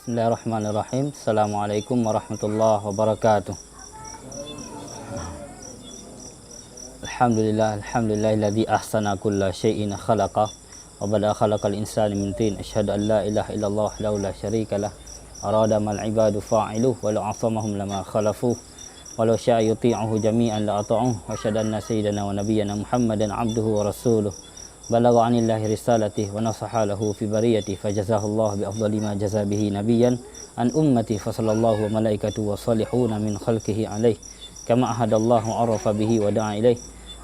Bismillahirrahmanirrahim. Assalamualaikum warahmatullahi wabarakatuh. Alhamdulillahilladzi ahsana kulla syai'in khalaqa wa bada khalaqal insana min tin. Asyhadu an la ilaha illallah wahdahu la syarikalah. Arada mal ibadu fa'iluh wa la asamahum lama khalafu walau syaa yuti'uhu jami'an la ata'uh. Wa asyhadu anna sayyidana wa nabiyyana Muhammadan 'abduhu wa rasuluh. Balagha 'anillahi risalatihi wa nasaha lahu fi bariyatihi fajazahullahu bi afdali ma jaza bihi nabiyyan an ummati fa sallallahu wa malaikatuhu wa salihuna min khalqihi alaihi kama ahadallahu arafa bihi wa da'a ilaihi.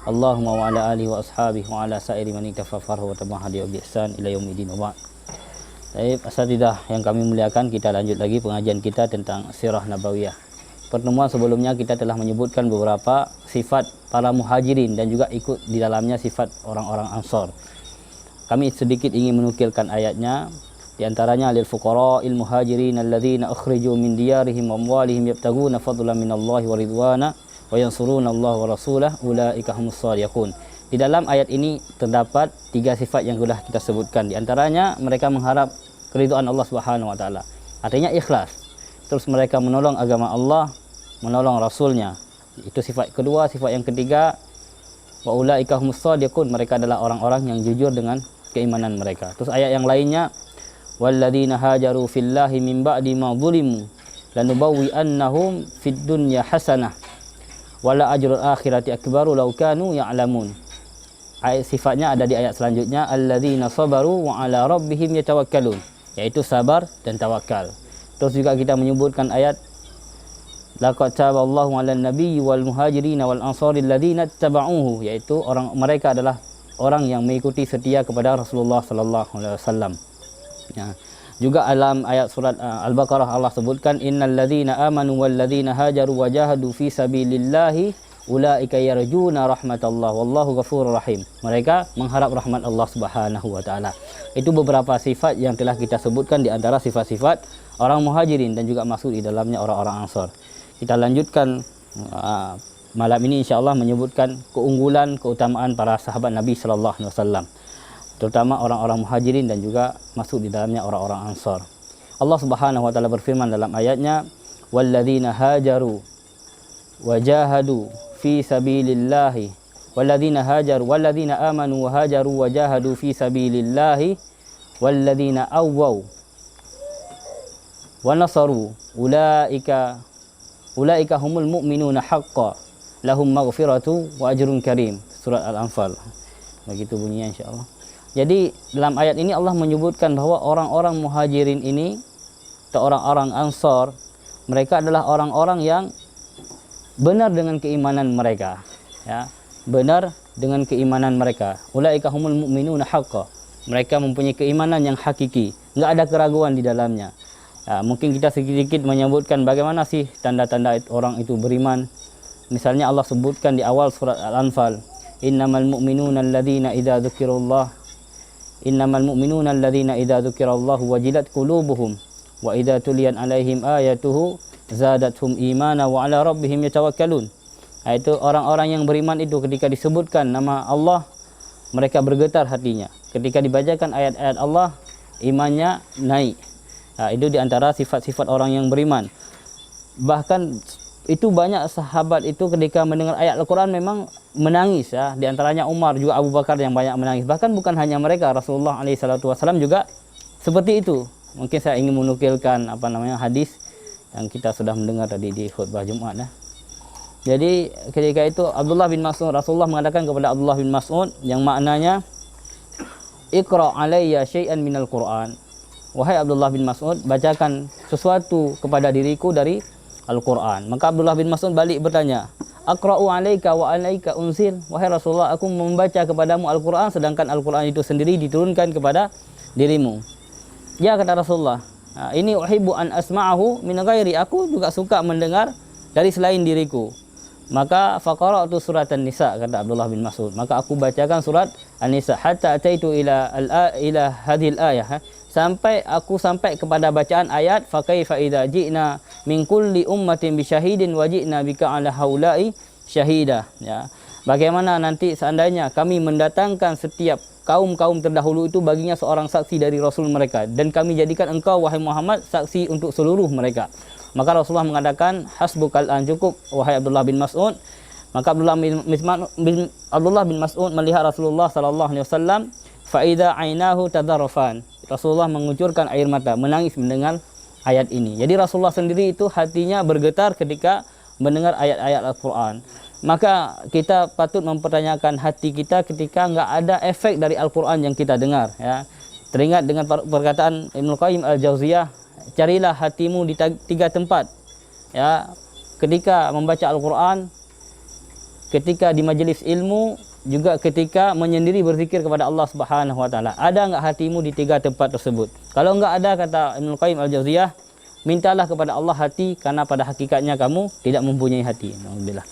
Allahumma wa ala alihi wa ashabihi wa ala sa'iri man iktafa farhu wa tabaha bi ihsan ila yaumil wa ba'd. Baik, asatidzah yang kami muliakan, kita lanjut lagi pengajian kita tentang sirah nabawiyah. Pertemuan sebelumnya kita telah menyebutkan beberapa sifat para muhajirin dan juga ikut di dalamnya sifat orang-orang ansor. Kami sedikit ingin menukilkan ayatnya. Di antaranya lil fuqara'il muhajirin alladzina ukhriju min diyarihim wa amwalihim yabtaguna fadlan minallahi wa ridwana wa yansuruna Allah wa rasulahu ulaika humus shadiqun. Di dalam ayat ini terdapat 3 sifat yang sudah kita sebutkan. Di antaranya mereka mengharap keridhaan Allah Subhanahu wa taala. Artinya ikhlas. Terus mereka menolong agama Allah, menolong Rasulnya. Itu sifat kedua. Sifat yang ketiga, wa ulaika humus shadiqun, mereka adalah orang-orang yang jujur dengan keimanan mereka. Terus ayat yang lainnya, walladzina hajaru fillahi min ba'di ma zulimu lanubawwi'annahum fid dunya hasanah wala ajrul akhirati akbaru law kanu ya'lamun. Ayat sifatnya ada di ayat selanjutnya, alladzina sabaru wa ala rabbihim yatawakkalun, yaitu sabar dan tawakal. Terus juga kita menyebutkan ayat laqad taballahu 'alan nabiyyi wal muhajirin wal ansari alladzina ittaba'uhu, yaitu mereka adalah orang yang mengikuti setia kepada Rasulullah sallallahu alaihi wasallam. Ya. Juga dalam ayat surat Al-Baqarah Allah sebutkan innal ladzina amanu wal ladzina hajaru wa jahadu fi sabilillahi ulaika yarjuna rahmatallah wallahu ghafurur rahim. Mereka mengharap rahmat Allah Subhanahu wa taala. Itu beberapa sifat yang telah kita sebutkan di antara sifat-sifat orang muhajirin dan juga masuk di dalamnya orang-orang ansar. Kita lanjutkan malam ini insyaallah menyebutkan keunggulan, keutamaan para sahabat Nabi sallallahu alaihi wasallam, terutama orang-orang muhajirin dan juga masuk di dalamnya orang-orang ansar. Allah Subhanahu wa taala berfirman dalam ayatnya, walladzina hajaru wajahadu fi sabilillahi walladzina hajaru walladzina amanu wa hajaru wajahadu fi sabilillahi walladzina awwaw wa nasaru ulaika humul mu'minuna haqqan lahum maghfiratu wa ajrun karim. Surat Al-Anfal. Begitu bunyinya insyaallah. Jadi dalam ayat ini Allah menyebutkan bahwa orang-orang muhajirin ini atau orang-orang ansar, mereka adalah orang-orang yang benar dengan keimanan mereka, ya, benar dengan keimanan mereka. Ulaika humul mu'minuna haqqan, mereka mempunyai keimanan yang hakiki, enggak ada keraguan di dalamnya. Ya, mungkin kita sedikit menyebutkan bagaimana sih tanda-tanda orang itu beriman. Misalnya Allah sebutkan di awal surat Al-Anfal, innamal mu'minuna alladzina idza dzukirallahu wajilat qulubuhum wa idza tuliyat alaihim ayatuhu zadathum imana wa ala rabbihim yatawakkalun. Itu orang-orang yang beriman itu ketika disebutkan nama Allah, mereka bergetar hatinya. Ketika dibacakan ayat-ayat Allah, imannya naik. Itu di antara sifat-sifat orang yang beriman. Bahkan itu banyak sahabat itu ketika mendengar ayat Al-Quran memang menangis, ya. Di antaranya Umar, juga Abu Bakar yang banyak menangis. Bahkan bukan hanya mereka, Rasulullah SAW juga seperti itu. Mungkin saya ingin menukilkan hadis yang kita sudah mendengar tadi di khutbah Jumat, ya. Jadi ketika itu Abdullah bin Mas'ud, Rasulullah mengatakan kepada Abdullah bin Mas'ud yang maknanya, Iqra' alayya syai'an minal Qur'an. Wahai Abdullah bin Mas'ud, bacakan sesuatu kepada diriku dari Al-Quran. Maka Abdullah bin Mas'ud balik bertanya, Aqra'u alaika wa alaika unzil. Wahai Rasulullah, aku membaca kepadamu Al-Quran sedangkan Al-Quran itu sendiri diturunkan kepada dirimu. Ya, kata Rasulullah, ini uhibbu an asma'ahu min ghairi, aku juga suka mendengar dari selain diriku. Maka faqara'tu surat An-Nisa, kata Abdullah bin Mas'ud. Maka aku bacakan surat An-Nisa hatta ataitu ila hadhil ayah, sampai kepada bacaan ayat fa kaifa idza ji'na min kulli ummatin bi syahidin wa ji'na bika ala haula'i syahida, ya. Bagaimana nanti seandainya kami mendatangkan setiap kaum-kaum terdahulu itu baginya seorang saksi dari Rasul mereka, dan kami jadikan engkau wahai Muhammad saksi untuk seluruh mereka. Maka Rasulullah mengatakan, hasbukal an, cukup wahai Abdullah bin Mas'ud. Maka Abdullah bin Mas'ud melihat Rasulullah sallallahu alaihi wasallam, fa idza ainahu tadarrafan. Rasulullah mengucurkan air mata, menangis mendengar ayat ini. Jadi Rasulullah sendiri itu hatinya bergetar ketika mendengar ayat-ayat Al-Quran. Maka kita patut mempertanyakan hati kita ketika enggak ada efek dari Al-Quran yang kita dengar, ya. Teringat dengan perkataan Ibnu Qayyim Al-Jauziyah, carilah hatimu di 3 tempat, ya. Ketika membaca Al-Quran, ketika di majelis ilmu, juga ketika menyendiri berzikir kepada Allah Subhanahu wa taala. Ada enggak hatimu di 3 tempat tersebut? Kalau enggak ada, kata Ibnu Qayyim Al-Jauziyah, mintalah kepada Allah hati, karena pada hakikatnya kamu tidak mempunyai hati. Alhamdulillah.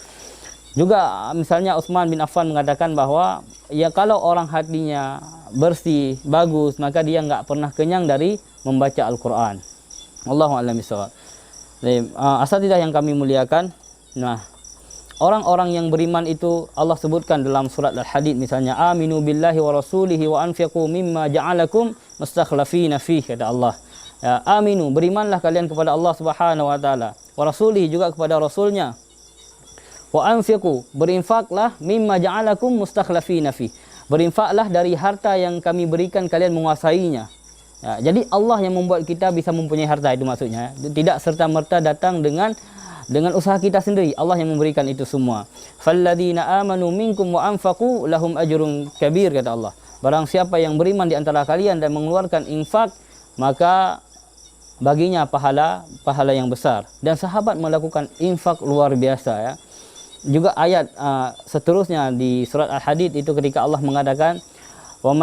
Juga misalnya Utsman bin Affan mengatakan bahwa ya kalau orang hatinya bersih, bagus, maka dia enggak pernah kenyang dari membaca Al-Quran. Allahu a'lam bishawab. Asatidzah yang kami muliakan, nah, orang-orang yang beriman itu Allah sebutkan dalam surat Al-Hadid misalnya, aminu billahi wa rasulihi wa anfiqu mimma ja'alakum mustakhlafina fihi, kata Allah. Ya, aminu, berimanlah kalian kepada Allah Subhanahu wa taala, wa rasulihi, juga kepada rasulnya. Wa anfiqu, berinfaklah, mimma ja'alakum mustakhlafina fihi, berinfaklah dari harta yang kami berikan kalian menguasainya. Ya, jadi Allah yang membuat kita bisa mempunyai harta, itu maksudnya. Tidak serta-merta datang dengan usaha kita sendiri. Allah yang memberikan itu semua. Falladzina amanu minkum wa anfaqu lahum ajrun kabir, kata Allah. Barang siapa yang beriman di antara kalian dan mengeluarkan infak, maka baginya pahala yang besar. Dan sahabat melakukan infak luar biasa, ya. Juga ayat seterusnya di surat Al-Hadid itu ketika Allah mengatakan, wa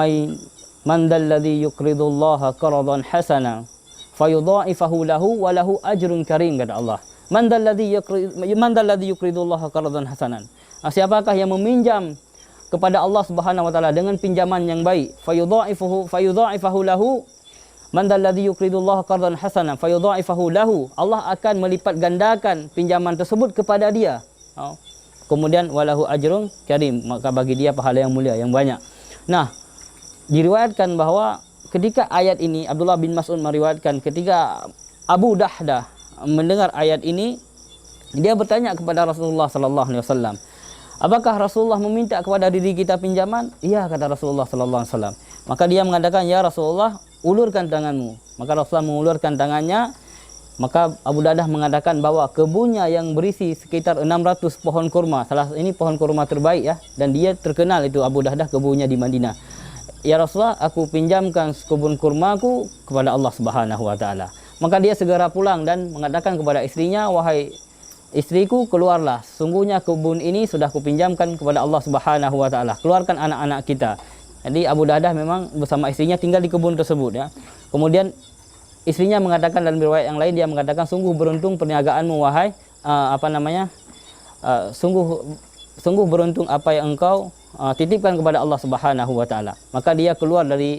man dalladzi yuqridullaha qaradan hasana fayudha'ifahu lahu wa lahu ajrun karim, kata Allah. Man dalladzi yuqridullaha qaradan hasanan. Siapakah yang meminjam kepada Allah Subhanahu wa taala dengan pinjaman yang baik, fayudha'ifahu lahu. Man dalladzi yuqridullaha qaradan hasanan fayudha'ifahu lahu. Allah akan melipat gandakan pinjaman tersebut kepada dia. Kemudian walahu ajrun karim, maka bagi dia pahala yang mulia, yang banyak. Nah, diriwayatkan bahwa ketika ayat ini, Abdullah bin Mas'ud meriwayatkan ketika Abu Dahdah mendengar ayat ini, dia bertanya kepada Rasulullah sallallahu alaihi wasallam, apakah Rasulullah meminta kepada diri kita pinjaman? Iya, kata Rasulullah sallallahu alaihi wasallam. Maka dia mengatakan, ya Rasulullah, ulurkan tanganmu. Maka Rasulullah mengulurkan tangannya. Maka Abu Dahdah mengatakan bahwa kebunnya yang berisi sekitar 600 pohon kurma. Ini pohon kurma terbaik, ya. Dan dia terkenal itu Abu Dahdah kebunnya di Madinah. Ya Rasulullah, aku pinjamkan kebun kurmaku kepada Allah Subhanahu wa taala. Maka dia segera pulang dan mengatakan kepada istrinya, wahai istriku, keluarlah. Sungguhnya kebun ini sudah kupinjamkan kepada Allah Subhanahu wa taala. Keluarkan anak-anak kita. Jadi Abu Dahdah memang bersama istrinya tinggal di kebun tersebut, ya. Kemudian istrinya mengatakan dalam riwayat yang lain, dia mengatakan, sungguh beruntung perniagaanmu wahai sungguh beruntung apa yang engkau titipkan kepada Allah Subhanahu wa taala. Maka dia keluar dari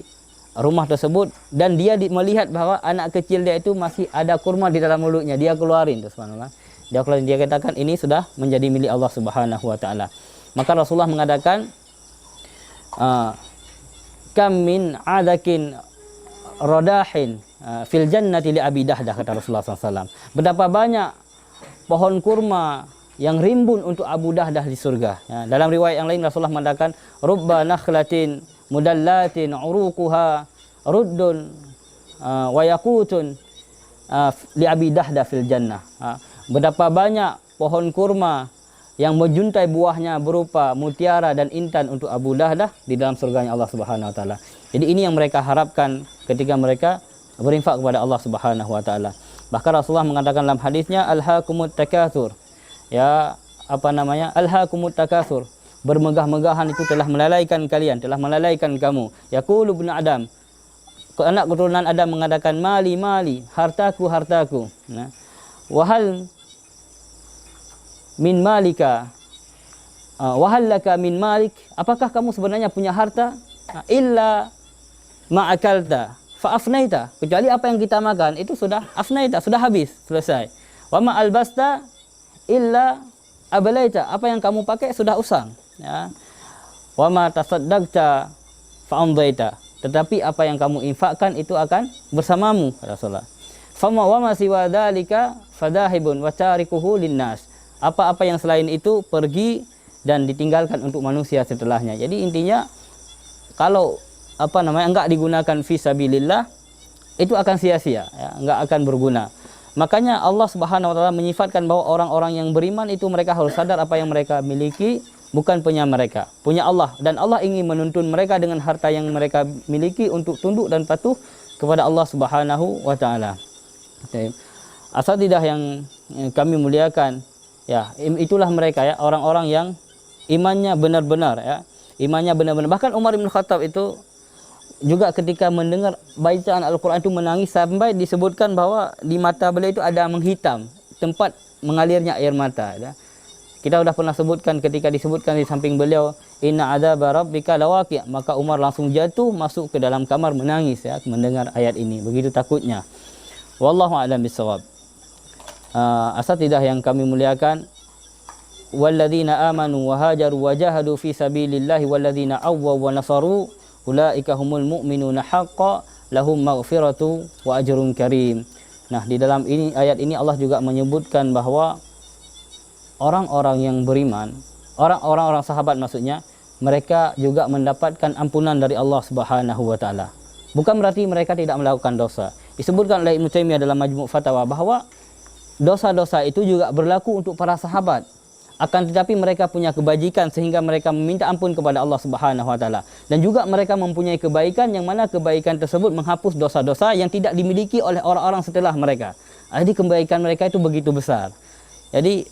rumah tersebut dan dia melihat bahwa anak kecil dia itu masih ada kurma di dalam mulutnya. Dia keluarin, subhanallah. Dia katakan ini sudah menjadi milik Allah Subhanahu wa taala. Maka Rasulullah mengatakan, kam min adakin radahin fil jannati li Abi Dahdah, kata Rasulullah SAW. Betapa banyak pohon kurma yang rimbun untuk Abu Dahdah di surga. Ya, dalam riwayat yang lain Rasulullah mengatakan, rubba nakhlatin mudallatin uruquha ruddun wa yaqutun li Abi Dahdah fil jannah. Betapa banyak pohon kurma yang menjuntai buahnya berupa mutiara dan intan untuk Abu Dahdah di dalam surganya Allah Subhanahu wa taala. Jadi ini yang mereka harapkan ketika mereka berinfak kepada Allah Subhanahu wa taala. Bahkan Rasulullah mengatakan dalam hadisnya, alhaakumut takatsur. Ya, alhaakumut takatsur. Bermegah-megahan itu telah melalaikan kalian, telah melalaikan kamu. Yaqulu ibnu Adam. Anak keturunan Adam mengatakan, mali, hartaku, hartaku. Nah, wahal min malika, wahal laka min malik, apakah kamu sebenarnya punya harta? Illa ma'akalta fa'afnaita, kecuali apa yang kita makan itu sudah afnaita, sudah habis, selesai. Wa ma albasta illa abalaita, apa yang kamu pakai sudah usang, ya. Wa ma tasaddaqta fa'amdaita, tetapi apa yang kamu infakkan itu akan bersamamu, Rasulullah. Fama wa ma siwa dzalika fadahibun wa tarikuhu linnas. Apa-apa yang selain itu pergi dan ditinggalkan untuk manusia setelahnya. Jadi intinya kalau enggak digunakan fi sabilillah, itu akan sia-sia, ya, enggak akan berguna. Makanya Allah Subhanahu wa taala menyifatkan bahwa orang-orang yang beriman itu mereka harus sadar apa yang mereka miliki bukan punya mereka, punya Allah, dan Allah ingin menuntun mereka dengan harta yang mereka miliki untuk tunduk dan patuh kepada Allah Subhanahu wa taala. Asatidah yang kami muliakan, ya, itulah mereka, ya, orang-orang yang imannya benar-benar, ya. Imannya benar-benar. Bahkan Umar bin Khattab itu juga ketika mendengar bacaan Al-Quran itu menangis sampai disebutkan bahwa di mata beliau itu ada menghitam, tempat mengalirnya air mata. Ya. Kita sudah pernah sebutkan ketika disebutkan di samping beliau, inna adzaba rabbika lawaqi', maka Umar langsung jatuh masuk ke dalam kamar menangis, ya, mendengar ayat ini. Begitu takutnya. Wallahu a'lam bishawab. Asatidah yang kami muliakan, walladzina amanu wa hajaru wa jahadu fi sabilillahi walladzina awwaw wa nasaru ulaika humul mu'minuna haqqan lahum maghfiratu wa ajrun karim. Nah, di dalam ini ayat ini Allah juga menyebutkan bahwa orang-orang yang beriman, orang-orang sahabat maksudnya, mereka juga mendapatkan ampunan dari Allah Subhanahu wa taala. Bukan berarti mereka tidak melakukan dosa. Disebutkan oleh Ibnu Taimiyah dalam Majmu' Fatawa bahwa dosa-dosa itu juga berlaku untuk para sahabat. Akan tetapi mereka punya kebajikan sehingga mereka meminta ampun kepada Allah Subhanahu wa taala. Dan juga mereka mempunyai kebaikan yang mana kebaikan tersebut menghapus dosa-dosa yang tidak dimiliki oleh orang-orang setelah mereka. Jadi kebaikan mereka itu begitu besar. Jadi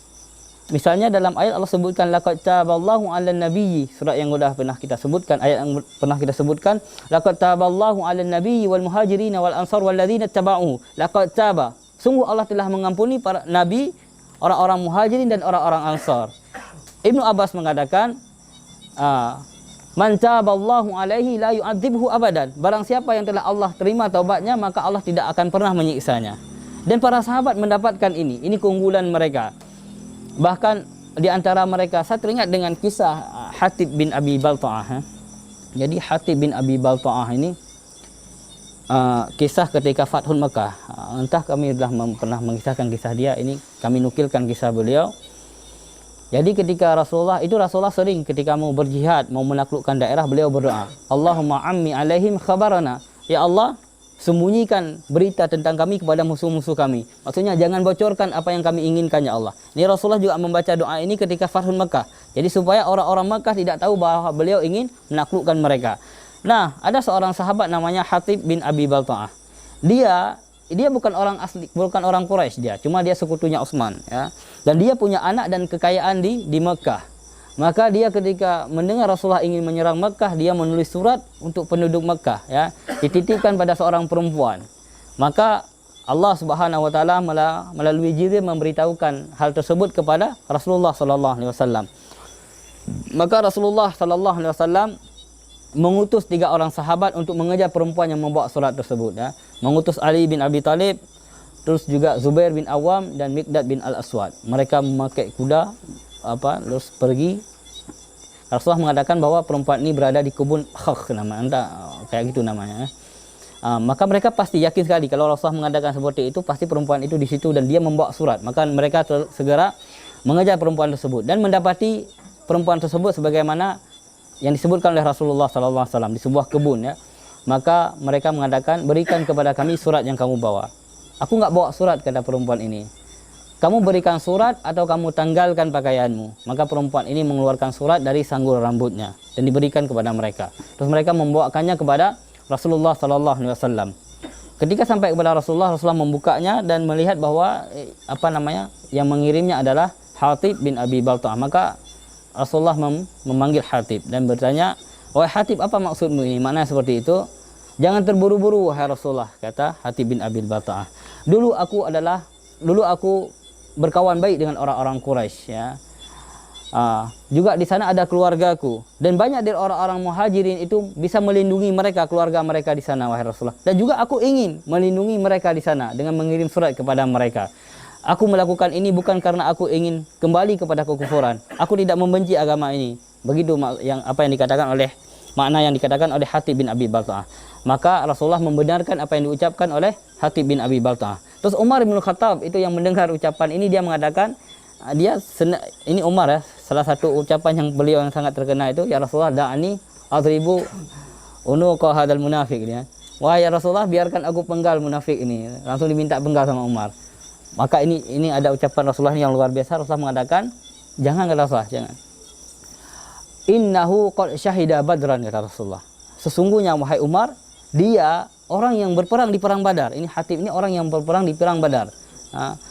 misalnya dalam ayat Allah sebutkan laqad taballahu 'alan nabiyyi, surat yang sudah pernah kita sebutkan, ayat yang pernah kita sebutkan, laqad taballahu 'alan nabiyyi wal muhajirin wal ansar wal ladzina tabauhu. Laqad taba, sungguh Allah telah mengampuni para nabi, orang-orang muhajirin dan orang-orang ansar. Ibnu Abbas mengatakan, man taballahu alaihi la yu'adzibhu abadan. Barang siapa yang telah Allah terima taubatnya, maka Allah tidak akan pernah menyiksanya. Dan para sahabat mendapatkan ini keunggulan mereka. Bahkan di antara mereka, saya teringat dengan kisah Hatib bin Abi Balta'ah. Jadi Hatib bin Abi Balta'ah ini kisah ketika Fathul Makkah. Entah kami sudah pernah mengisahkan kisah dia, ini kami nukilkan kisah beliau. Jadi ketika Rasulullah sering ketika mau berjihad, mau menaklukkan daerah, beliau berdoa, Allahumma ammi alaihim khabarana. Ya Allah, sembunyikan berita tentang kami kepada musuh-musuh kami. Maksudnya jangan bocorkan apa yang kami inginkan, ya Allah. Ini Rasulullah juga membaca doa ini ketika Fathul Makkah. Jadi supaya orang-orang Makkah tidak tahu bahwa beliau ingin menaklukkan mereka. Nah, ada seorang sahabat namanya Hatib bin Abi Balta'ah. Dia bukan orang asli, bukan orang Quraisy dia, cuma dia sekutunya Utsman, ya. Dan dia punya anak dan kekayaan di Mekah. Maka dia ketika mendengar Rasulullah ingin menyerang Mekah, dia menulis surat untuk penduduk Mekah, ya, dititipkan pada seorang perempuan. Maka Allah Subhanahu wa taala melalui Jibril memberitahukan hal tersebut kepada Rasulullah sallallahu alaihi wasallam. Maka Rasulullah sallallahu alaihi wasallam mengutus 3 orang sahabat untuk mengejar perempuan yang membawa surat tersebut, ya. Mengutus Ali bin Abi Thalib, terus juga Zubair bin Awam dan Miqdad bin Al-Aswad. Mereka memakai kuda, terus pergi. Rasulullah mengatakan bahwa perempuan ini berada di kebun Khakh namanya, kayak gitu namanya. Maka mereka pasti yakin sekali kalau Rasulullah mengatakan seperti itu, pasti perempuan itu di situ dan dia membawa surat. Maka mereka segera mengejar perempuan tersebut dan mendapati perempuan tersebut sebagaimana yang disebutkan oleh Rasulullah SAW di sebuah kebun, ya. Maka mereka mengatakan, berikan kepada kami surat yang kamu bawa. Aku nggak bawa surat, kata perempuan ini. Kamu berikan surat atau kamu tanggalkan pakaianmu. Maka perempuan ini mengeluarkan surat dari sanggul rambutnya dan diberikan kepada mereka. Terus mereka membawakannya kepada Rasulullah SAW. Ketika sampai kepada Rasulullah membukanya dan melihat bahwa yang mengirimnya adalah Hatib bin Abi Balta'ah. Maka Rasulullah memanggil Hatib dan bertanya, wahai Hatib, apa maksudmu ini? Maknanya seperti itu. Jangan terburu-buru wahai Rasulullah, kata Hatib bin Abi Balta'ah. Dulu aku berkawan baik dengan orang-orang Quraisy, ya. Juga di sana ada keluargaku dan banyak dari orang-orang muhajirin itu bisa melindungi mereka, keluarga mereka di sana, wahai Rasulullah. Dan juga aku ingin melindungi mereka di sana dengan mengirim surat kepada mereka. Aku melakukan ini bukan karena aku ingin kembali kepada kekufuran. Aku tidak membenci agama ini. Begitu yang dikatakan oleh makna yang dikatakan oleh Hatib bin Abi Balta'ah. Maka Rasulullah membenarkan apa yang diucapkan oleh Hatib bin Abi Balta'ah. Terus Umar bin Khattab itu yang mendengar ucapan ini, dia mengatakan, ini Umar ya, salah satu ucapan yang beliau yang sangat terkenal itu, ya Rasulullah da'ani adribu unuqa hadzal munafiq ya. Wahai ya Rasulullah, biarkan aku penggal munafik ini. Langsung diminta penggal sama Umar. Maka ini ada ucapan Rasulullah yang luar biasa. Rasulullah mengatakan, jangan kata Rasulullah, jangan. Innahu qad syahida badran, kata Rasulullah. Sesungguhnya wahai Umar, dia orang yang berperang di perang Badar. Ini Hatib ini orang yang berperang di perang Badar.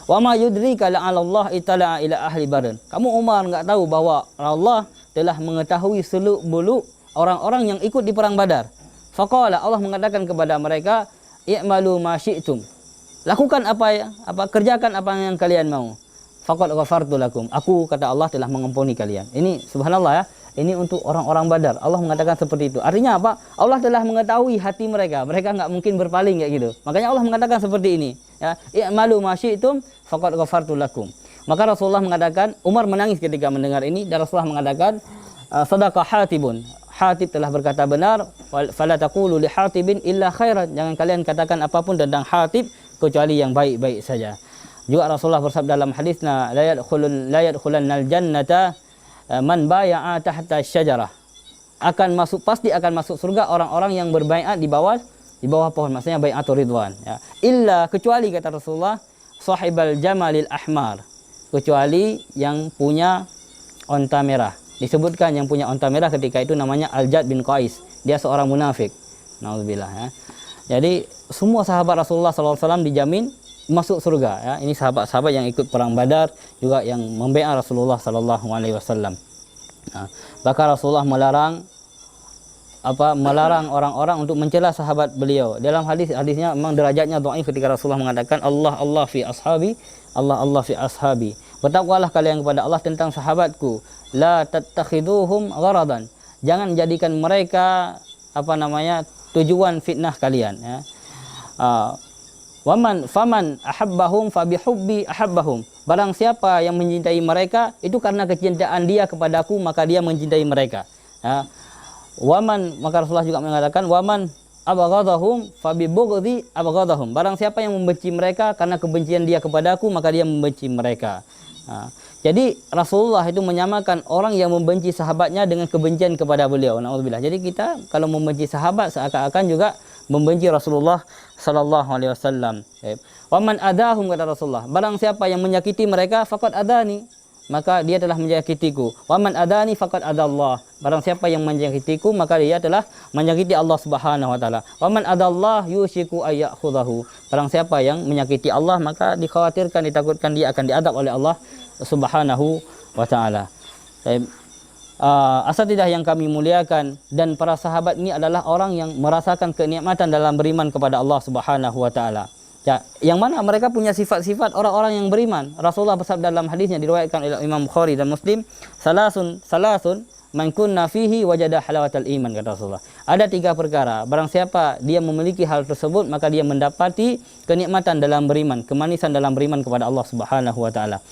Wa ma yudrika la'allallah itala'a ila ahli Badr. Kamu Umar enggak tahu bahwa Allah telah mengetahui seluk-beluk orang-orang yang ikut di perang Badar. Faqala, Allah mengatakan kepada mereka, i'malu ma syi'tum. Lakukan kerjakan apa yang kalian mau. Faqad ghafartu lakum. Aku, kata Allah, telah mengampuni kalian. Ini subhanallah ya. Ini untuk orang-orang Badar. Allah mengatakan seperti itu. Artinya apa? Allah telah mengetahui hati mereka. Mereka enggak mungkin berpaling kayak gitu. Makanya Allah mengatakan seperti ini. Ya, i'malu ma syi'tum faqad ghafartu lakum. Maka Rasulullah mengatakan, Umar menangis ketika mendengar ini, dan Rasulullah mengatakan, sadaqa Hatibun. Hatib telah berkata benar. Fala taqulu li Hatibin illa khairan. Jangan kalian katakan apapun tentang Hatib kecuali yang baik-baik saja. Juga Rasulullah bersabda dalam hadisnya, la yadkhulannal jannata man baya'a tahta syajarah. Pasti akan masuk surga orang-orang yang berbaiat di bawah pohon, maksudnya bai'atul ridwan ya. Illa, kecuali kata Rasulullah, sahibal jamalil ahmar, kecuali yang punya onta merah. Disebutkan yang punya onta merah ketika itu namanya Al-Jad bin Qais. Dia seorang munafik. Nauzubillah ya. Jadi semua sahabat Rasulullah SAW dijamin masuk surga ya. Ini sahabat-sahabat yang ikut perang Badar, juga yang membaiat Rasulullah SAW. Bahkan Rasulullah melarang orang-orang untuk mencela sahabat beliau. Dalam hadisnya memang derajatnya dhaif ketika Rasulullah mengatakan, Allah fi ashabi, Allah fi ashabi. Bertakwalah kalian kepada Allah tentang sahabatku. La tattakhiduhum gharadan. Jangan jadikan mereka tujuan fitnah kalian ya. Faman ahabbahum fabihubbi ahabbahum. Barang siapa yang mencintai mereka, itu karena kecintaan dia kepadaku, maka dia mencintai mereka. Ya. Maka Rasulullah juga mengatakan, waman abghadahum fabibughdi abghadahum. Barang siapa yang membenci mereka karena kebencian dia kepadaku, maka dia membenci mereka. Jadi Rasulullah itu menyamakan orang yang membenci sahabatnya dengan kebencian kepada beliau. Nauzubillah. Jadi kita kalau membenci sahabat seakan-akan juga membenci Rasulullah sallallahu alaihi wasallam. Wa man adahum, kata Rasulullah, barang siapa yang menyakiti mereka, faqad adani, maka dia telah menyakitiku. Wa man adani faqad adallah. Barang siapa yang menyakitiku, maka dia telah menyakiti Allah Subhanahu wa taala. Wa man adallah yushiku ay ya'khudahu. Barang siapa yang menyakiti Allah, maka dikhawatirkan, ditakutkan dia akan diadab oleh Allah Subhanahu wa taala. Asatidah yang kami muliakan, dan para sahabat ini adalah orang yang merasakan kenikmatan dalam beriman kepada Allah Subhanahu wa taala. Ya, yang mana mereka punya sifat-sifat orang-orang yang beriman. Rasulullah bersabda dalam hadisnya diriwayatkan oleh Imam Bukhari dan Muslim, salasun man kunna fihi wajada halawatal iman, kata Rasulullah. Ada 3 perkara, barang siapa dia memiliki hal tersebut, maka dia mendapati kenikmatan dalam beriman, kemanisan dalam beriman kepada Allah Subhanahu wa taala.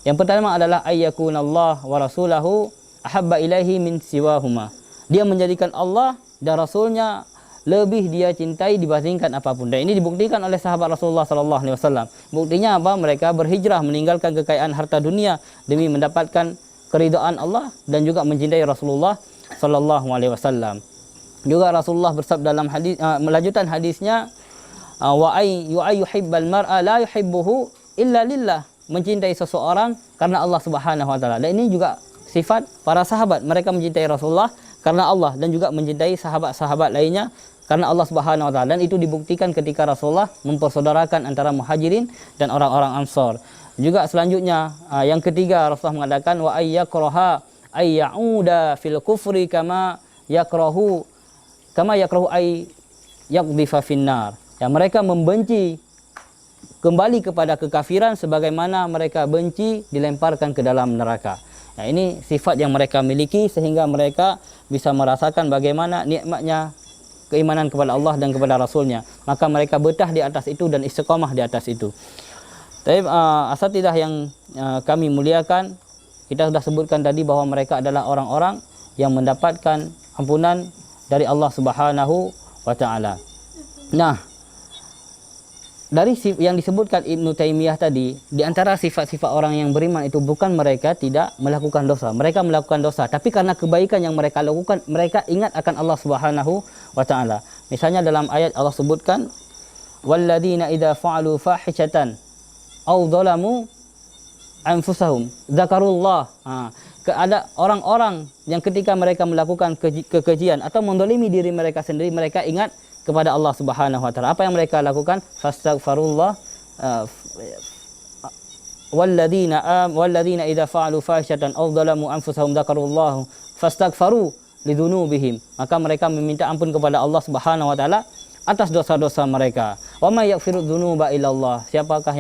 Yang pertama adalah ayyakunallah wa rasulahu ahabba ilaihi min siwahuma. Dia menjadikan Allah dan Rasulnya lebih dia cintai dibandingkan apapun. Dan ini dibuktikan oleh sahabat Rasulullah sallallahu alaihi wasallam. Buktinya apa? Mereka berhijrah meninggalkan kekayaan harta dunia demi mendapatkan keridhaan Allah dan juga mencintai Rasulullah sallallahu alaihi wasallam. Juga Rasulullah bersabda dalam hadis, melanjutkan hadisnya, wa yuhibbal mar'a la yuhibbuhu illa lillah. Mencintai seseorang karena Allah Subhanahu wa taala. Dan ini juga sifat para sahabat. Mereka mencintai Rasulullah karena Allah, dan juga mencintai sahabat-sahabat lainnya karena Allah Subhanahu wa taala. Dan itu dibuktikan ketika Rasulullah mempersaudarakan antara Muhajirin dan orang-orang Ansar. Juga selanjutnya yang ketiga, Rasulullah mengatakan wa ayyakraha ayyauda fil kufri kama yakrahu ay yaqdhifa finnar. Ya, mereka membenci kembali kepada kekafiran sebagaimana mereka benci dilemparkan ke dalam neraka. Ya, ini sifat yang mereka miliki sehingga mereka bisa merasakan bagaimana nikmatnya keimanan kepada Allah dan kepada Rasulnya. Maka mereka betah di atas itu dan istiqamah di atas itu. Tapi asatidah yang kami muliakan, kita sudah sebutkan tadi bahwa mereka adalah orang-orang yang mendapatkan ampunan dari Allah Subhanahu wa taala. Nah, dari yang disebutkan Ibnu Taimiyah tadi, di antara sifat-sifat orang yang beriman itu bukan mereka tidak melakukan dosa. Mereka melakukan dosa, tapi karena kebaikan yang mereka lakukan, mereka ingat akan Allah Subhanahu wa taala. Misalnya dalam ayat Allah sebutkan, walladzina idza fa'alu fahishatan aw dzalamu anfusahum dzakarullah. Ada orang-orang yang ketika mereka melakukan kekejian atau mendolimi diri mereka sendiri, mereka ingat kepada Allah Subhanahu wa taala. Apa yang mereka lakukan? Fastaghfirullah walladzina idza fa'alu fahishatan aw dzalamu anfusahum dzakarullah fastaghfaru lidzunubihim. Maka mereka meminta ampun kepada Allah Subhanahu wa taala atas dosa-dosa mereka. Wa may yaghfiru dzunuba illallah. Siapakah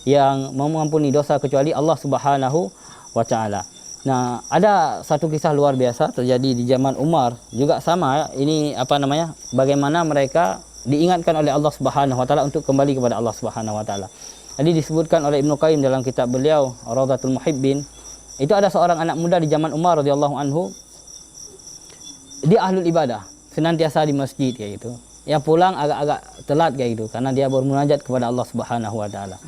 yang mengampuni dosa kecuali Allah Subhanahu wa taala. Nah, ada satu kisah luar biasa terjadi di zaman Umar, juga sama. Ini bagaimana mereka diingatkan oleh Allah Subhanahu wa taala untuk kembali kepada Allah Subhanahu wa taala. Jadi disebutkan oleh Ibnu Qayyim dalam kitab beliau Rawdatul Muhibbin, itu ada seorang anak muda di zaman Umar radhiyallahu anhu. Dia ahlul ibadah, senantiasa di masjid kayak gitu. Ya pulang agak-agak telat kayak gitu karena dia bermunajat kepada Allah Subhanahu wa taala.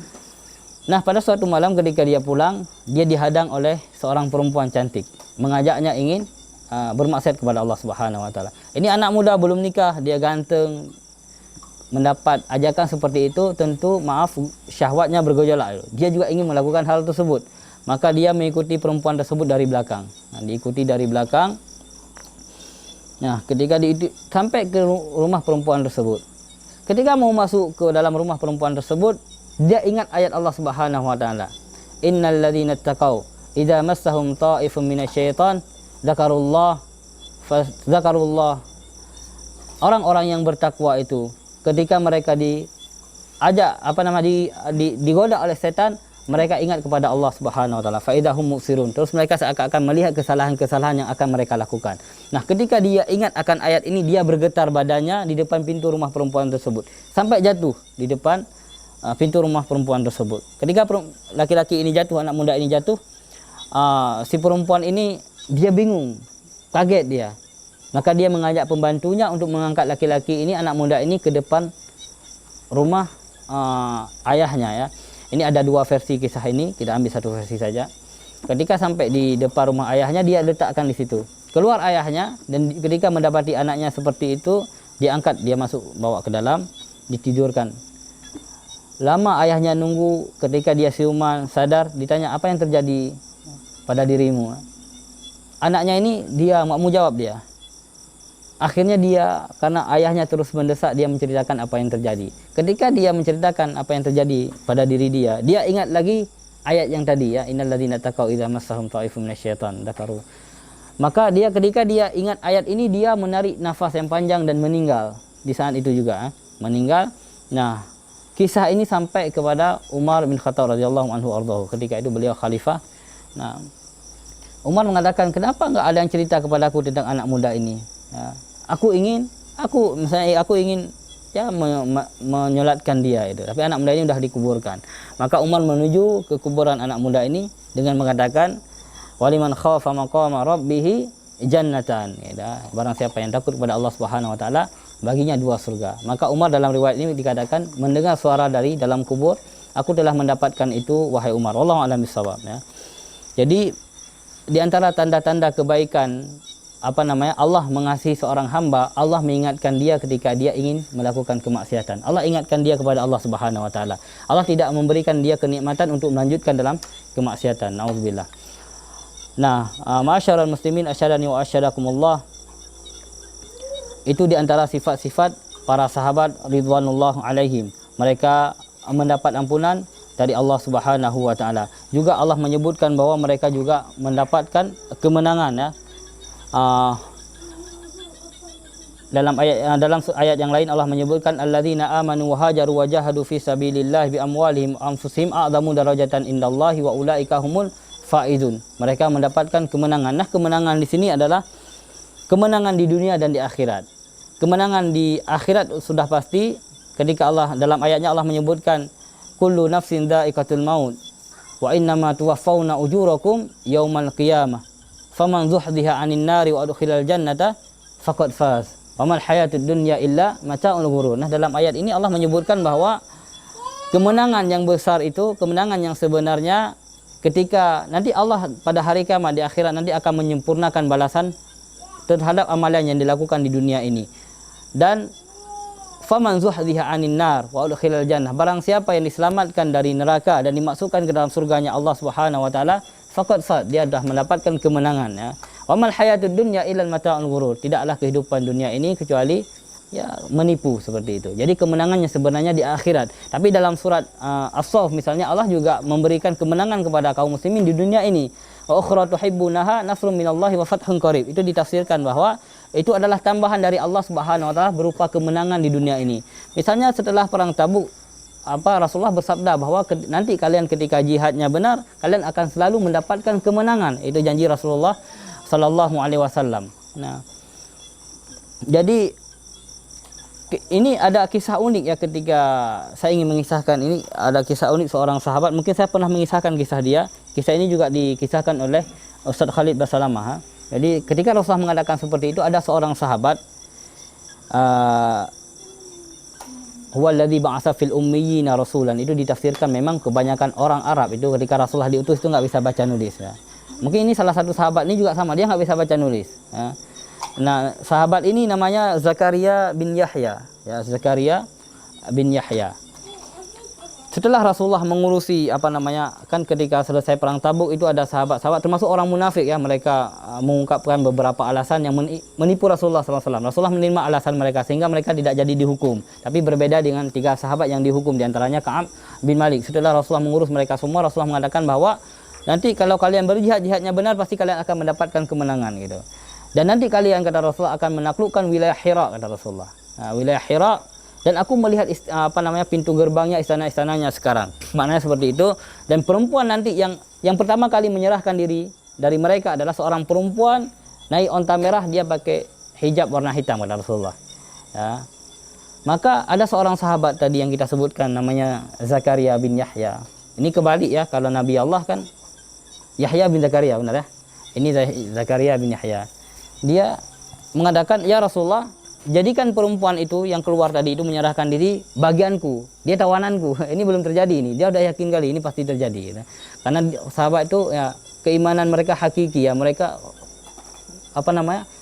Nah, pada suatu malam ketika dia pulang, dia dihadang oleh seorang perempuan cantik, mengajaknya ingin bermaksiat kepada Allah Subhanahu wa taala. Ini anak muda belum nikah, dia ganteng, mendapat ajakan seperti itu, tentu syahwatnya bergejolak. Dia juga ingin melakukan hal tersebut. Maka dia mengikuti perempuan tersebut dari belakang. Diikuti dari belakang. Nah, ketika sampai ke rumah perempuan tersebut. Ketika mau masuk ke dalam rumah perempuan tersebut, dia ingat ayat Allah Subhanahu wa taala. Innal ladzina taqau idza massahum ta'ifun minasyaiton dzakarullah. Orang-orang yang bertakwa itu ketika mereka digoda oleh setan, mereka ingat kepada Allah Subhanahu wa taala. Fa idahum mubsirun. Terus mereka seakan-akan melihat kesalahan-kesalahan yang akan mereka lakukan. Nah, ketika dia ingat akan ayat ini, dia bergetar badannya di depan pintu rumah perempuan tersebut sampai jatuh di depan pintu rumah perempuan tersebut. Ketika laki-laki ini jatuh, anak muda ini jatuh, si perempuan ini dia bingung, kaget dia. Maka dia mengajak pembantunya untuk mengangkat laki-laki ini, anak muda ini, ke depan rumah ayahnya ya. Ini ada dua versi kisah ini, kita ambil satu versi saja. Ketika sampai di depan rumah ayahnya, dia letakkan di situ. Keluar ayahnya, dan ketika mendapati anaknya seperti itu, dia angkat, dia masuk, bawa ke dalam, ditidurkan. Lama ayahnya nunggu, ketika dia siuman, sadar, ditanya, apa yang terjadi pada dirimu? Anaknya ini, dia mau jawab dia. Akhirnya dia, karena ayahnya terus mendesak, dia menceritakan apa yang terjadi. Ketika dia menceritakan apa yang terjadi pada diri dia, dia ingat lagi ayat yang tadi ya, innal ladzina taqau idza massahum ta'ifun minasyaiton dzakaru. Maka ketika dia ingat ayat ini, dia menarik nafas yang panjang dan meninggal di saat itu juga, meninggal. Nah, kisah ini sampai kepada Umar bin Khattab radhiyallahu anhu ardhahu. Ketika itu beliau khalifah. Nah, Umar mengatakan, kenapa enggak ada yang cerita kepadaku tentang anak muda ini? Ya, aku ingin ya menyolatkan dia itu. Tapi anak muda ini sudah dikuburkan. Maka Umar menuju ke kuburan anak muda ini dengan mengatakan, waliman khafa maqama rabbih jannatan. Ya, barang siapa yang takut kepada Allah Subhanahu wa taala, baginya dua surga. Maka Umar dalam riwayat ini dikatakan mendengar suara dari dalam kubur, aku telah mendapatkan itu wahai Umar. Wallahu a'lam bishawab ya. Jadi di antara tanda-tanda kebaikan Allah mengasihi seorang hamba, Allah mengingatkan dia ketika dia ingin melakukan kemaksiatan. Allah ingatkan dia kepada Allah Subhanahu wa taala. Allah tidak memberikan dia kenikmatan untuk melanjutkan dalam kemaksiatan. Nauzubillah. Nah, ma'asyiral muslimin asyhadani wa asyhadakumullah. Itu di antara sifat-sifat para sahabat ridwanullah alaihim. Mereka mendapat ampunan dari Allah Subhanahu wa taala. Juga Allah menyebutkan bahwa mereka juga mendapatkan kemenangan ya. Dalam ayat yang lain Allah menyebutkan alladzina amanu wa hajaru wa jahadu fi sabilillah bi amwalihim anfusihim a'zamu darajatan indallahi wa ulaika humul faizun. Mereka mendapatkan kemenangan. Nah, kemenangan di sini adalah kemenangan di dunia dan di akhirat. Kemenangan di akhirat sudah pasti ketika Allah dalam ayatnya Allah menyebutkan kullu nafsin dha'iqatul maut wa innama tuwaffawna ujurakum yaumal qiyamah faman zuhziha 'anil nari wa udkhilal jannata faqad faz. Wa mal hayatud dunya illa mata'ul ghurur. Nah, dalam ayat ini Allah menyebutkan bahwa kemenangan yang besar itu, kemenangan yang sebenarnya ketika nanti Allah pada hari kiamat di akhirat nanti akan menyempurnakan balasan terhadap amalan yang dilakukan di dunia ini. Dan faman zuhziha 'anil nar wa udkhilal jannah, barang siapa yang diselamatkan dari neraka dan dimasukkan ke dalam surganya Allah Subhanahu wa taala, faqad faz, dia sudah mendapatkan kemenangan ya. Wa mal hayatud dunya illa mata'ul ghurur, tidaklah kehidupan dunia ini kecuali ya menipu seperti itu. Jadi kemenangannya sebenarnya di akhirat. Tapi dalam surat As-Saff misalnya Allah juga memberikan kemenangan kepada kaum muslimin di dunia ini. Wa ukhra tuhibbunaha nasrun minallahi wa fathun qarib. Itu ditafsirkan bahwa itu adalah tambahan dari Allah Subhanahu wa taala berupa kemenangan di dunia ini. Misalnya setelah perang Tabuk, Rasulullah bersabda bahwa nanti kalian ketika jihadnya benar, kalian akan selalu mendapatkan kemenangan. Itu janji Rasulullah sallallahu alaihi wasallam. Nah, jadi ini ada kisah unik ya, ketika saya ingin mengisahkan ini, ada kisah unik seorang sahabat. Mungkin saya pernah mengisahkan kisah dia. Kisah ini juga dikisahkan oleh Ustaz Khalid Basalamah. Jadi ketika Rasulullah mengatakan seperti itu, ada seorang sahabat, huwallazi ba'atsa fil ummiyina rasulan, itu ditafsirkan memang kebanyakan orang Arab itu ketika Rasulullah diutus itu nggak bisa baca nulis ya. Mungkin ini salah satu sahabat ini juga sama, dia nggak bisa baca nulis ya. Nah, sahabat ini namanya Zakaria bin Yahya ya, Zakaria bin Yahya. Setelah Rasulullah mengurusi kan ketika selesai perang Tabuk itu ada sahabat-sahabat termasuk orang munafik ya, mereka mengungkapkan beberapa alasan yang menipu Rasulullah SAW. Rasulullah menerima alasan mereka sehingga mereka tidak jadi dihukum. Tapi berbeda dengan 3 sahabat yang dihukum, diantaranya Ka'ab bin Malik. Setelah Rasulullah mengurus mereka semua, Rasulullah mengatakan bahwa nanti kalau kalian berjihad, jihadnya benar, pasti kalian akan mendapatkan kemenangan gitu. Dan nanti kalian, kata Rasulullah, akan menaklukkan wilayah Hira, kata Rasulullah. Nah, wilayah Hira, dan aku melihat pintu gerbangnya, istana-istananya sekarang. Maknanya seperti itu. Dan perempuan nanti yang pertama kali menyerahkan diri dari mereka adalah seorang perempuan naik onta merah, dia pakai hijab warna hitam, kata Rasulullah. Ya. Maka ada seorang sahabat tadi yang kita sebutkan namanya Zakaria bin Yahya. Ini kebalik ya, kalau Nabi Allah kan Yahya bin Zakaria, benar ya? Ini Zakaria bin Yahya. Dia mengatakan, ya Rasulullah, jadikan perempuan itu yang keluar tadi itu menyerahkan diri bagianku, dia tawananku. Ini belum terjadi ini, dia udah yakin kali ini pasti terjadi gitu. Karena sahabat itu ya keimanan mereka hakiki ya, mereka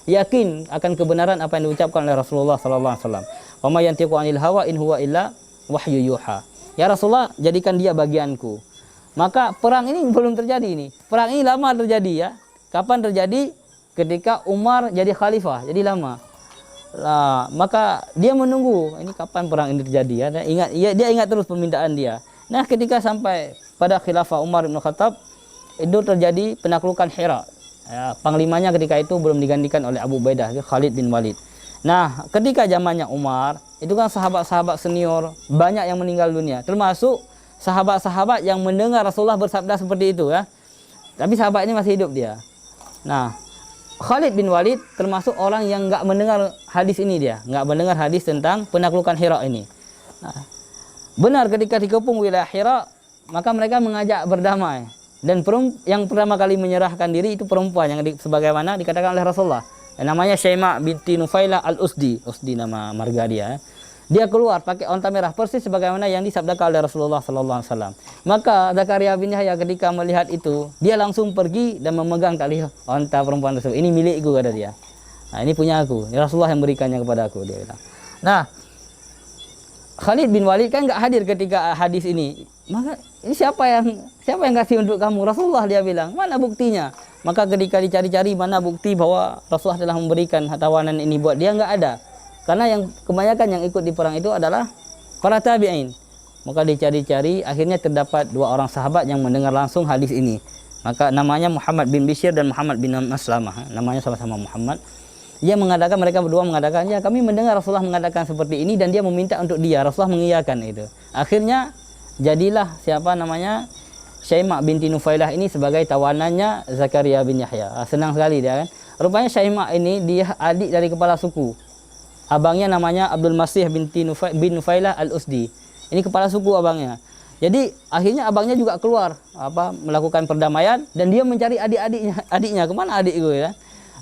yakin akan kebenaran apa yang diucapkan oleh Rasulullah sallallahu alaihi wasallam. Wa ma yantiqu 'anil hawa in huwa illa wahyu yuha. Ya Rasulullah, jadikan dia bagianku. Maka perang ini belum terjadi ini. Perang ini lama terjadi ya. Kapan terjadi? Ketika Umar jadi khalifah, jadi lama. Nah, maka dia menunggu ini kapan perang ini terjadi ya. Dia ingat terus permintaan dia. Nah, ketika sampai pada khilafah Umar bin Khattab, itu terjadi penaklukan Hira. Ya, panglimanya ketika itu belum digantikan oleh Abu Ubaidah, Khalid bin Walid. Nah, ketika zamannya Umar, itu kan sahabat-sahabat senior banyak yang meninggal dunia, termasuk sahabat-sahabat yang mendengar Rasulullah bersabda seperti itu ya. Tapi sahabat ini masih hidup dia. Nah, Khalid bin Walid termasuk orang yang nggak mendengar hadis ini, dia nggak mendengar hadis tentang penaklukan Hira ini. Nah, benar ketika dikepung wilayah Hira, maka mereka mengajak berdamai. Dan yang pertama kali menyerahkan diri itu perempuan yang sebagaimana dikatakan oleh Rasulullah. Namanya Syaimah binti Nufailah al-Usdi. Usdi nama marga dia. Dia keluar pakai onta merah persis sebagaimana yang disabdakan oleh Rasulullah sallallahu alaihi wasallam. Maka Zakaria bin Yahya ketika melihat itu, dia langsung pergi dan memegang tali onta perempuan tersebut. Ini milikku, kata dia. Nah, ini punya aku. Ini Rasulullah yang berikannya kepada aku, dia bilang. Nah, Khalid bin Walid kan nggak hadir ketika hadis ini. Maka ini siapa yang kasih untuk kamu? Rasulullah, dia bilang. Mana buktinya? Maka ketika dicari-cari mana bukti bahwa Rasulullah telah memberikan tawanan ini buat dia, nggak ada. Karena yang kebanyakan yang ikut di perang itu adalah para tabi'in. Maka dicari-cari, akhirnya terdapat 2 orang sahabat yang mendengar langsung hadis ini. Maka namanya Muhammad bin Bishr dan Muhammad bin Maslamah. Namanya sama-sama Muhammad. Mereka berdua mengatakan, ya kami mendengar Rasulullah mengatakan seperti ini dan dia meminta untuk dia. Rasulullah mengiyakan itu. Akhirnya jadilah Syaimah binti Nufailah ini sebagai tawanannya Zakaria bin Yahya. Senang sekali dia kan. Rupanya Syaimah ini dia adik dari kepala suku. Abangnya namanya Abdul Masih bin Nufailah al-Usdi. Ini kepala suku abangnya. Jadi akhirnya abangnya juga keluar melakukan perdamaian dan dia mencari adiknya. Kemana adik gue ya?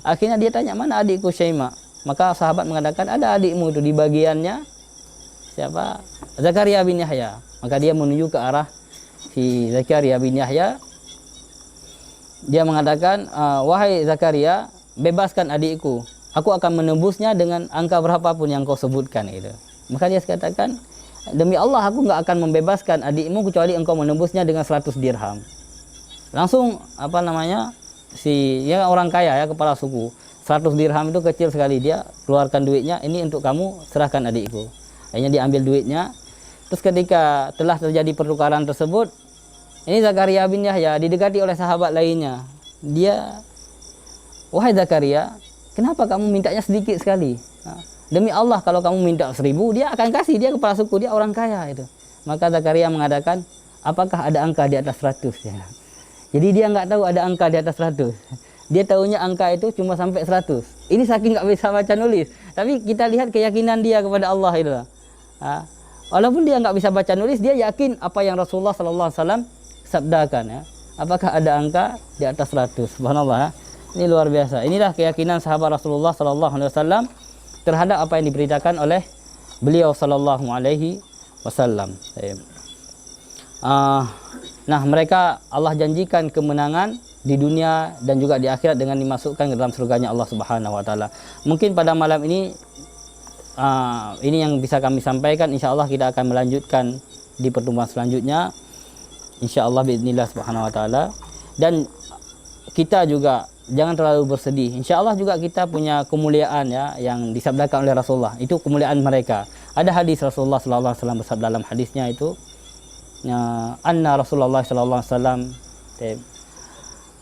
Akhirnya dia tanya, mana adikku Syaimah? Maka sahabat mengatakan, ada adikmu itu di bagiannya siapa? Zakaria bin Yahya. Maka dia menuju ke arah si Zakaria bin Yahya. Dia mengatakan, wahai Zakaria, bebaskan adikku. Aku akan menebusnya dengan angka berapapun yang kau sebutkan itu. Maka dia katakan, demi Allah aku nggak akan membebaskan adikmu kecuali engkau menebusnya dengan 100 dirham. Langsung ya orang kaya ya, kepala suku. 100 dirham itu kecil sekali, dia keluarkan duitnya, ini untuk kamu, serahkan adikku. Akhirnya diambil duitnya. Terus ketika telah terjadi pertukaran tersebut, ini Zakaria bin Yahya didekati oleh sahabat lainnya. Dia, wahai Zakaria, kenapa kamu mintanya sedikit sekali? Demi Allah kalau kamu minta 1000, dia akan kasih, dia kepala suku, dia orang kaya itu. Maka Zakaria mengatakan, apakah ada angka di atas 100? Ya. Jadi dia nggak tahu ada angka di atas 100. Dia tahunya angka itu cuma sampai 100. Ini saking nggak bisa baca nulis. Tapi kita lihat keyakinan dia kepada Allah itu. Walaupun dia nggak bisa baca nulis, dia yakin apa yang Rasulullah SAW sabdakan. Ya. Apakah ada angka di atas 100? Subhanallah. Ya. Ini luar biasa. Inilah keyakinan sahabat Rasulullah SAW terhadap apa yang diberitakan oleh beliau Sallallahu Alaihi Wasallam. Nah, mereka Allah janjikan kemenangan di dunia dan juga di akhirat dengan dimasukkan ke dalam surganya Allah Subhanahu Wa Taala. Mungkin pada malam ini yang bisa kami sampaikan. Insya Allah kita akan melanjutkan di pertemuan selanjutnya. Insya Allah biidznillah Subhanahu Wa Taala. Dan kita juga jangan terlalu bersedih. Insya Allah juga kita punya kemuliaan ya yang disabdakan oleh Rasulullah. Itu kemuliaan mereka. Ada hadis Rasulullah Sallallahu Alaihi Wasallam bersabda dalam hadisnya itu, anna Rasulullah Sallallahu Alaihi Wasallam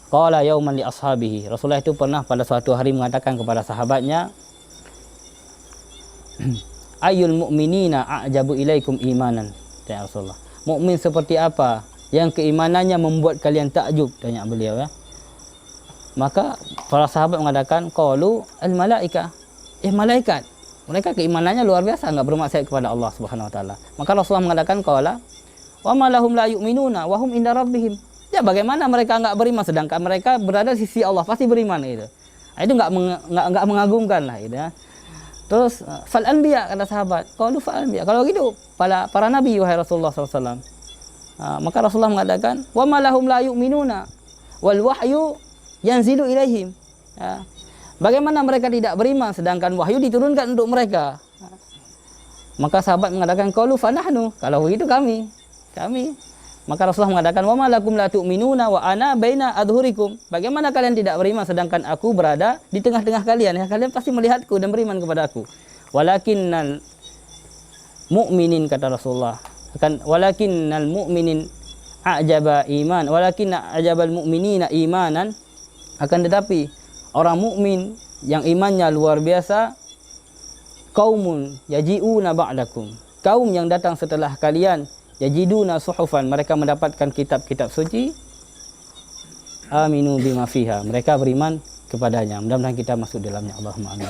qala yauman li ashabihi. Rasulullah itu pernah pada suatu hari mengatakan kepada sahabatnya, ayyul mu'minina a'jabu ilaikum imanan. Tanya Rasulullah, mukmin seperti apa yang keimanannya membuat kalian takjub? Tanya beliau ya. Maka para sahabat mengatakan, qalu al malaika. Malaikat. Mereka keimanannya luar biasa, enggak bermaksiat kepada Allah Subhanahu Wa Taala. Maka Rasulullah mengatakan, qala wa ma lahum la yu'minuna wa hum inda rabbihim. Ya bagaimana mereka enggak beriman sedangkan mereka berada di sisi Allah, pasti beriman gitu. Itu enggak mengagumkan lah gitu ya. Terus fal anbiya, kata sahabat, qalu fal anbiya. Kalau gitu para nabi wahai Rasulullah SAW. Maka Rasulullah mengatakan, wa ma lahum la yu'minuna wal wahyu yanzilu ilaihim. Bagaimana mereka tidak beriman sedangkan wahyu diturunkan untuk mereka? Maka sahabat mengatakan, qalu fa nahnu. Kalau begitu kami. Maka Rasulullah mengatakan, wa ma lakum la tu'minuna wa ana baina adhurikum. Bagaimana kalian tidak beriman sedangkan aku berada di tengah-tengah kalian? Ya, kalian pasti melihatku dan beriman kepada aku. Walakinnal mu'minin, kata Rasulullah, walakinnal mu'minin a'jaba iman, walakinna a'jabal mu'minina imanan. Akan tetapi orang mukmin yang imannya luar biasa, qaumun yaji'una ba'dakum, kaum yang datang setelah kalian, yajiduna suhufan, mereka mendapatkan kitab-kitab suci, aminu bima fiha, mereka beriman kepadanya. Mudah-mudahan kita masuk dalamnya, Allahumma amin.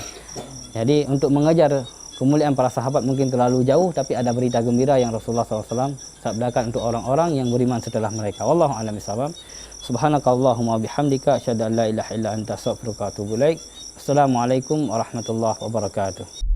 Jadi untuk mengejar kemuliaan para sahabat mungkin terlalu jauh, tapi ada berita gembira yang Rasulullah SAW sabdakan untuk orang-orang yang beriman setelah mereka. Wallahu a'lam bishawab. Subhanakallahumma bihamdika asyhadu an la ilaha illa anta astaghfiruka wa atubu ilaik. Assalamualaikum warahmatullahi wabarakatuh.